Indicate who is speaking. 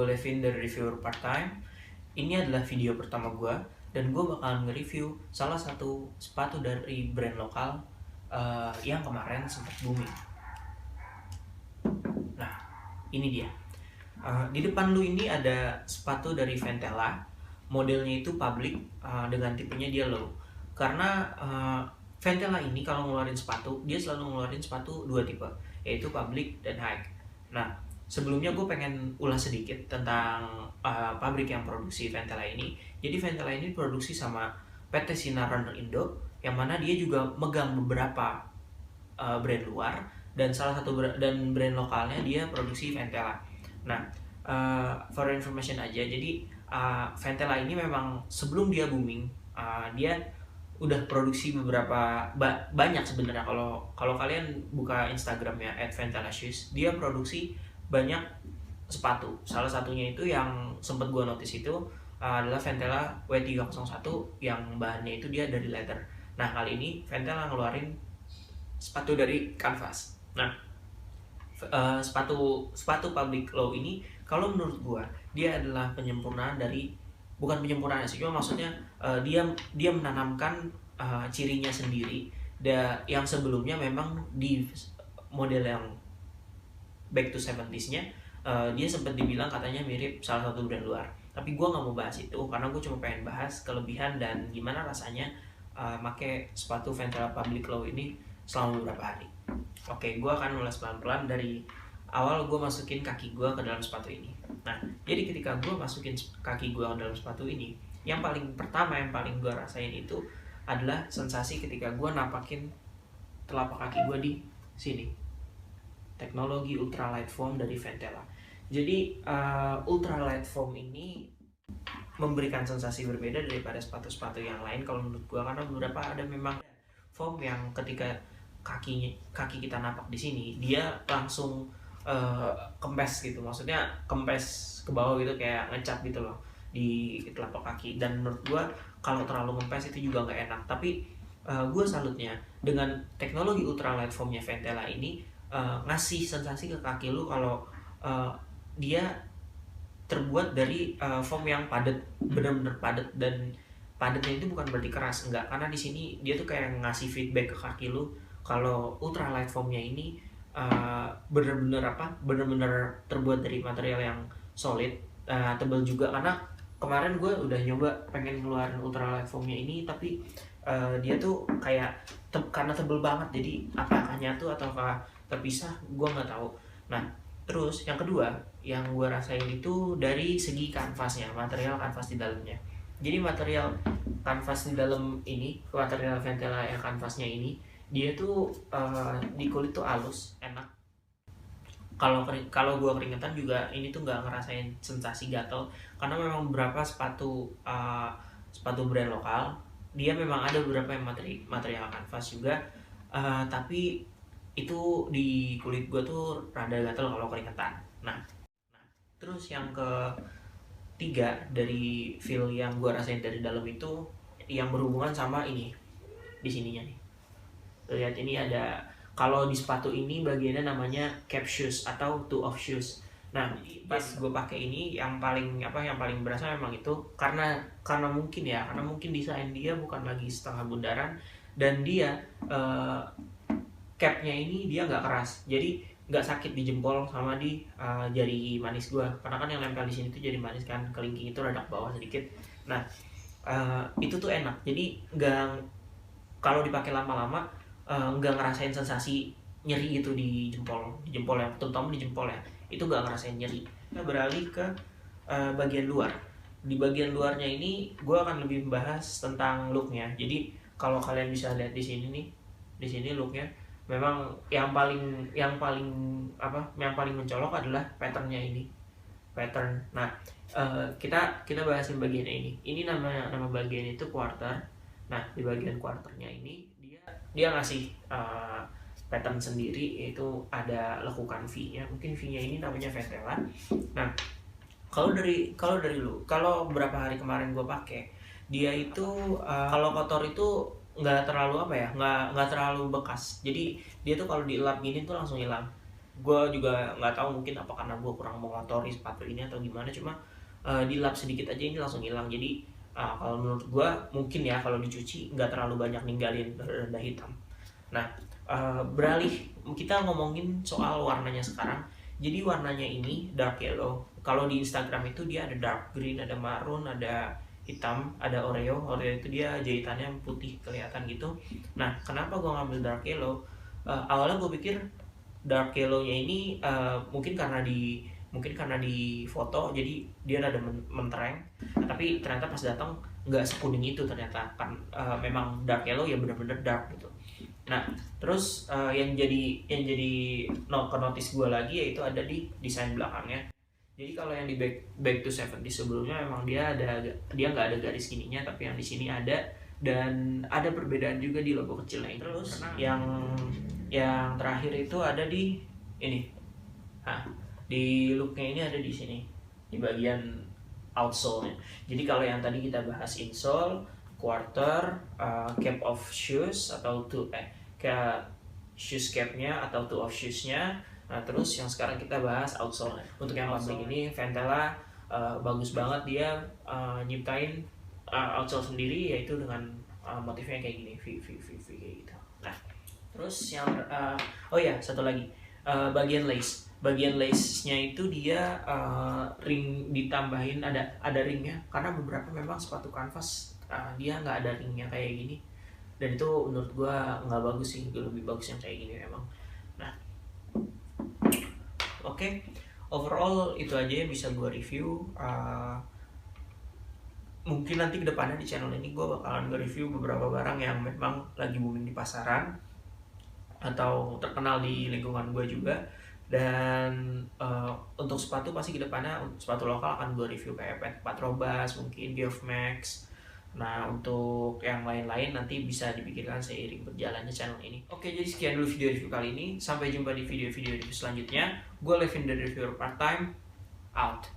Speaker 1: gue Levin dari Reviewer Part Time. Ini adalah video pertama gue, dan gue bakalan nge-review salah satu sepatu dari brand lokal yang kemarin sempat booming. Nah, ini dia. Di depan lu ini ada sepatu dari Ventela. Modelnya itu public, dengan tipenya dia low. Karena Ventela ini kalau ngeluarin sepatu, dia selalu ngeluarin sepatu dua tipe, yaitu public dan high. Nah, sebelumnya gue pengen ulas sedikit tentang pabrik yang produksi Ventela ini. Jadi Ventela ini produksi sama PT Sinar Runner Indo, yang mana dia juga megang beberapa brand luar, dan salah satu brand lokalnya dia produksi Ventela. Nah, for information aja, jadi Ventela ini memang sebelum dia booming, dia udah produksi beberapa banyak sebenarnya. Kalau kalian buka Instagramnya @ventelashoes, dia produksi banyak sepatu. Salah satunya itu yang sempat gua notice itu adalah Ventela W301 yang bahannya itu dia dari leather. Nah, kali ini Ventela ngeluarin sepatu dari kanvas. Nah, sepatu public low ini kalau menurut gua dia adalah penyempurnaan dari, bukan penyempurnaan sih, cuma maksudnya dia menanamkan cirinya sendiri yang sebelumnya memang di model yang back to 70s-nya dia sempat dibilang katanya mirip salah satu brand luar. Tapi gue nggak mau bahas itu karena gue cuma pengen bahas kelebihan dan gimana rasanya make sepatu Ventela Public Low ini selama beberapa hari. Oke, gue akan ulas pelan-pelan dari awal gue masukin kaki gue ke dalam sepatu ini. Nah, jadi ketika gue masukin kaki gue ke dalam sepatu ini, yang paling pertama yang paling gue rasain itu adalah sensasi ketika gue napakin telapak kaki gue di sini. Teknologi ultralight foam dari Ventela. Jadi ultralight foam ini memberikan sensasi berbeda daripada sepatu-sepatu yang lain kalau menurut gue, karena beberapa ada memang foam yang ketika kaki kita napak di sini dia langsung kempes gitu, maksudnya kempes ke bawah gitu, kayak ngecap gitu loh di telapak kaki. Dan menurut gue kalau terlalu kempes itu juga nggak enak. Tapi gue salutnya dengan teknologi ultralight foamnya Ventela ini, ngasih sensasi ke kaki lu kalau dia terbuat dari foam yang padat, benar-benar padat. Dan padatnya itu bukan berarti keras, enggak, karena di sini dia tuh kayak ngasih feedback ke kaki lu kalau ultralight foamnya ini benar-benar terbuat dari material yang solid, tebal juga. Karena kemarin gue udah nyoba pengen ngeluarin ultralight foamnya ini, tapi dia tuh kayak karena tebel banget, jadi apakah nyatu atau terpisah gue nggak tahu. Nah, terus yang kedua yang gue rasain itu dari segi kanvasnya, material kanvas di dalamnya. Jadi material kanvas di dalam ini, material Ventela yang kanvasnya ini, dia tuh di kulit tuh halus, enak. Kalau gue keringetan juga ini tuh nggak ngerasain sensasi gatel, karena memang beberapa sepatu brand lokal dia memang ada beberapa yang material kanvas juga, tapi itu di kulit gue tuh rada gatel kalau keringetan. Nah, terus yang ketiga dari feel yang gue rasain dari dalam itu yang berhubungan sama ini di sininya nih. Lihat, ini ada, kalau di sepatu ini bagiannya namanya cap shoes atau toe of shoes. Nah, pas gue pakai ini yang paling berasa memang itu karena mungkin desain dia bukan lagi setengah bundaran, dan dia capnya ini dia nggak keras, jadi nggak sakit di jempol sama di jari manis gue, karena kan yang nempel di sini tuh jari manis kan, kelingking itu rada ke bawah sedikit. Nah, itu tuh enak, jadi nggak, kalau dipakai lama-lama nggak ngerasain sensasi nyeri gitu di jempol yang, terutama di jempol ya, itu nggak ngerasain nyeri. Kita beralih ke bagian luar. Di bagian luarnya ini gue akan lebih membahas tentang looknya. Jadi kalau kalian bisa lihat di sini nih, di sini looknya memang yang paling mencolok adalah patternnya ini, pattern. Nah, kita bahasin bagian ini. Ini nama bagian itu quarter. Nah, di bagian quarternya ini dia ngasih pattern sendiri, yaitu ada lekukan V-nya. Mungkin V-nya ini namanya Ventela. Nah, kalau beberapa hari kemarin gue pakai dia itu, kalau kotor itu nggak terlalu nggak terlalu bekas. Jadi dia tuh kalau dielap gini tuh langsung hilang. gue juga nggak tahu, mungkin apa karena gue kurang mengotori sepatu ini atau gimana, cuma dilap sedikit aja ini langsung hilang. Jadi kalau menurut gue mungkin ya kalau dicuci nggak terlalu banyak ninggalin bernoda hitam. Nah, beralih kita ngomongin soal warnanya sekarang. Jadi warnanya ini dark yellow. Kalau di Instagram itu dia ada dark green, ada maroon, ada hitam, ada oreo. Oreo itu dia jahitannya putih kelihatan gitu. Nah, kenapa gue ngambil dark yellow? Awalnya gue pikir dark yellow-nya ini mungkin karena di foto jadi dia ada mentereng, tapi ternyata pas datang nggak sekuning itu ternyata kan. Memang dark yellow ya benar-benar dark gitu. Nah, terus yang jadi ke notice gue lagi yaitu ada di desain belakangnya. Jadi kalau yang di back to 70 sebelumnya memang dia nggak ada garis gininya, tapi yang di sini ada, dan ada perbedaan juga di logo kecilnya. Terus yang terakhir itu ada di ini. Nah, di looknya ini ada di sini di bagian outsole-nya. Jadi kalau yang tadi kita bahas insole, quarter, cap of shoes atau kayak shoes capnya atau toe of shoes-nya. Nah, terus yang sekarang kita bahas outsole-nya. Untuk yang lambing ini Ventela bagus banget, dia nyiptain outsole sendiri, yaitu dengan motifnya kayak gini, V kayak gitu. Nah, terus yang oh ya satu lagi, bagian lace-nya itu dia ring ditambahin, ada ringnya, karena beberapa memang sepatu kanvas dia nggak ada ringnya kayak gini, dan itu menurut gua nggak bagus sih, lebih bagus yang kayak gini memang. Nah, oke. Overall itu aja yang bisa gua review. Mungkin nanti kedepannya di channel ini gue bakalan nge-review beberapa barang yang memang lagi booming di pasaran atau terkenal di lingkungan gue juga. Dan untuk sepatu pasti kedepannya sepatu lokal akan gue review kayak Patrobas, mungkin Geoff Max. Nah, untuk yang lain-lain nanti bisa dipikirkan seiring berjalannya channel ini. Oke, jadi sekian dulu video review kali ini. Sampai jumpa di video-video review selanjutnya. Gue Levin dari Reviewer Part Time, out.